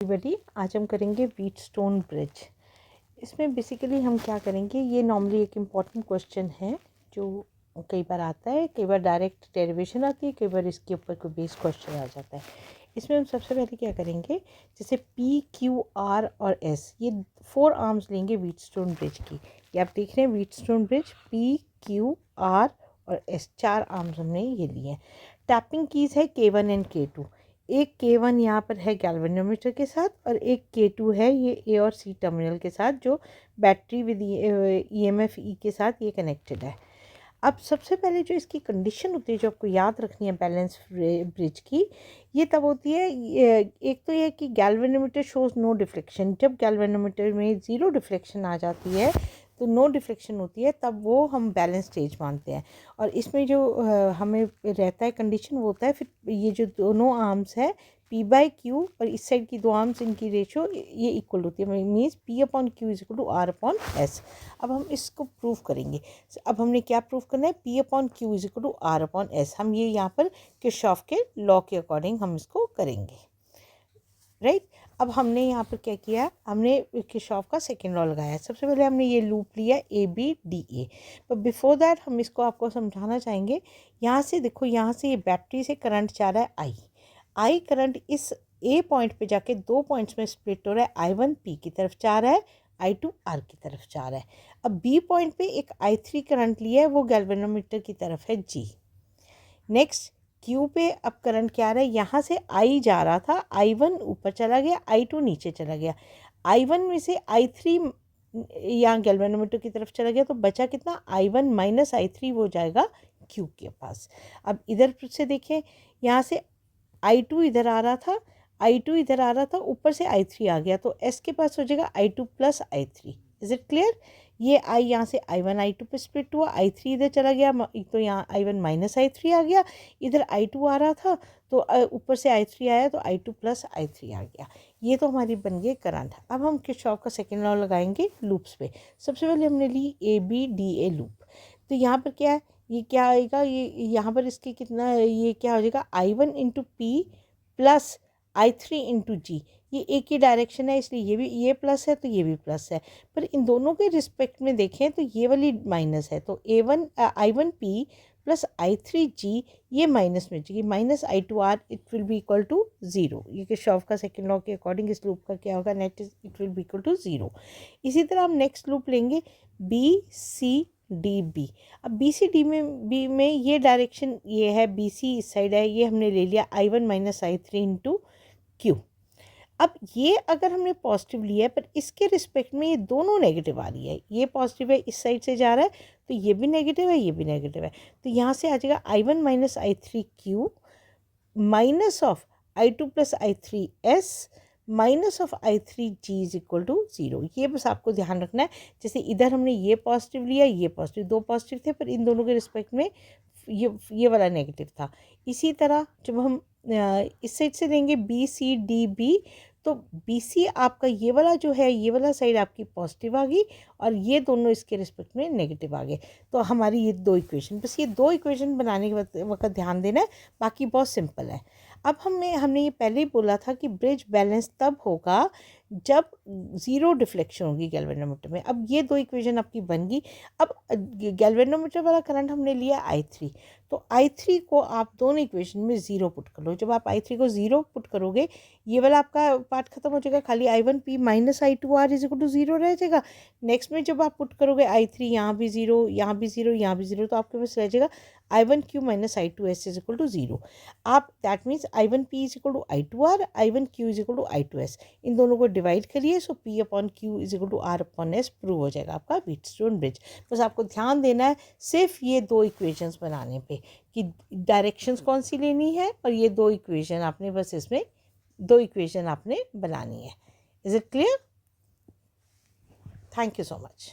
Everybody, आज हम करेंगे व्हीटस्टोन ब्रिज। इसमें बेसिकली हम क्या करेंगे, ये नॉर्मली एक इम्पॉर्टेंट क्वेश्चन है जो कई बार आता है, कई बार डायरेक्ट डेरिवेशन आती है, कई बार इसके ऊपर कोई बेस क्वेश्चन आ जाता है। इसमें हम सबसे पहले क्या करेंगे, जैसे P, Q, R और S ये 4 आर्म्स लेंगे व्हीटस्टोन ब्रिज की। ये आप देख रहे हैं Wheatstone bridge P, Q, R और S 4 आर्म्स हमने ये लिए हैं। टैपिंग कीज़ है K1 एंड K2। एक K1 यहाँ पर है गैल्वेनोमीटर के साथ और एक K2 है ये A और C टर्मिनल के साथ, जो बैटरी विद EMF E के साथ ये कनेक्टेड है। अब सबसे पहले जो इसकी कंडीशन होती है, जो आपको याद रखनी है बैलेंस ब्रिज की, ये तब होती है, एक तो ये कि गैल्वेनोमीटर शोज नो डिफ्लेक्शन। जब गैल्वेनोमीटर में ज़ीरो डिफ्लेक्शन आ जाती है तो नो डिफ्लेक्शन होती है, तब वो हम बैलेंस स्टेज मानते हैं। और इसमें जो हमें रहता है कंडीशन, वो होता है फिर ये जो दोनों आर्म्स है P/Q और इस साइड की दो आर्म्स, इनकी रेशो ये इक्वल होती है, means P/Q is equal to R/S। अब हम इसको प्रूव करेंगे। अब हमने क्या प्रूव करना है, P/Q is equal to R/S। हम ये यहाँ पर किरचॉफ के लॉ के अकॉर्डिंग हम इसको करेंगे, राइट। अब हमने यहाँ पर क्या किया, हमने किरचॉफ का सेकेंड लॉ लगाया। सबसे पहले हमने ये लूप लिया ABDA, पर बिफोर दैट हम इसको आपको समझाना चाहेंगे। यहाँ से देखो, यहाँ से ये बैटरी से करंट जा रहा है I करंट इस A पॉइंट पे जाके दो पॉइंट्स में स्प्लिट हो रहा है। I1 P की तरफ जा रहा है, I2 R की तरफ जा रहा है। अब B पॉइंट पे एक I3 करंट लिया है, वो गैल्वेनोमीटर की तरफ है G। नेक्स्ट Q पे अब करंट क्या आ रहा है, यहाँ से I जा रहा था, I1 ऊपर चला गया, I2 नीचे चला गया। I1 में से I3 यहाँ गैल्वेनोमीटर की तरफ चला गया, तो बचा कितना, I1 माइनस I3 वो जाएगा Q के पास। अब इधर से देखें, यहाँ से I2 इधर आ रहा था, I2 इधर आ रहा था, ऊपर से I3 आ गया, तो S के पास हो जाएगा I2 plus I3। Is it clear. ये I यहाँ से I1 I2 पे स्प्लिट हुआ, I3 इधर चला गया, तो यहाँ I1 माइनस I3 आ गया, इधर I2 आ रहा था, तो ऊपर से I3 आया, तो I2 प्लस I3 आ गया। ये तो हमारी बन गई करंट। अब हम किरचॉफ का सेकेंड लॉ लगाएंगे लूप्स पे। सबसे पहले हमने ली ABDA लूप, तो यहाँ पर क्या है, ये क्या आएगा, ये यहाँ पर इसके कितना, ये क्या हो जाएगा, I1 into P plus I3 into G। ये एक ही डायरेक्शन है, इसलिए ये भी, ये प्लस है तो ये भी प्लस है, पर इन दोनों के रिस्पेक्ट में देखें तो ये वाली माइनस है, तो I1 P plus I3 G ये माइनस में जाएगी, minus I2 R, it will be equal to 0। ये किरचॉफ का सेकेंड लॉ के अकॉर्डिंग इस लूप का क्या होगा, net it will be equal to 0। इसी तरह हम नेक्स्ट लूप लेंगे BCDB। अब BCD में ये डायरेक्शन ये है, BC इस साइड है, ये हमने ले लिया I1 minus I3 into Q। अब ये अगर हमने पॉजिटिव लिया है, पर इसके रिस्पेक्ट में ये दोनों नेगेटिव आ रही है, ये पॉजिटिव है, इस साइड से जा रहा है, तो ये भी नेगेटिव है, ये भी नेगेटिव है, तो यहाँ से आ जाएगा I1 minus I3 Q minus of I2 plus I3 S minus of I3 G is equal to 0। ये बस आपको ध्यान रखना है। जैसे इधर हमने ये पॉजिटिव लिया, ये पॉजिटिव, दो पॉजिटिव थे, पर इन दोनों के रिस्पेक्ट में ये वाला नेगेटिव था। इसी तरह जब हम इस साइड से लेंगे BCDB, तो BC आपका ये वाला जो है, ये वाला साइड आपकी पॉजिटिव आ गई, और ये दोनों इसके रिस्पेक्ट में नेगेटिव आ गए। तो हमारी ये दो इक्वेशन, बस ये दो इक्वेशन बनाने के वक्त ध्यान देना है, बाकी बहुत सिंपल है। अब हमने ये पहले ही बोला था कि ब्रिज बैलेंस तब होगा जब ज़ीरो डिफ्लेक्शन होगी गैल्वेनोमीटर में। अब ये दो इक्वेशन आपकी बन गई। अब गैल्वेनोमीटर वाला करंट हमने लिया I3, तो I3 को आप दोनों इक्वेशन में 0 पुट कर लो। जब आप I3 को 0 पुट करोगे, ये वाला आपका पार्ट खत्म हो जाएगा, खाली I1 P minus I2 R is equal to 0 रह जाएगा। नेक्स्ट में जब आप पुट करोगे I3, यहाँ भी 0, यहाँ भी 0, यहाँ भी 0, तो आपके पास रह जाएगा I1 Q minus I2 S is equal to 0। आप that means I1 P is equal to I2 R, I1 Q is equal to I2 S, इन दोनों को डिवाइड करिए, so P/Q is equal to R/S prove हो जाएगा आपका Wheatstone bridge. बस आपको ध्यान देना है सिर्फ ये दो इक्वेशंस बनाने पे, कि डायरेक्शंस कौन सी लेनी है, और ये दो इक्वेशन आपने बस इसमें दो इक्वेशन आपने बनानी है। Is it clear? Thank you so much.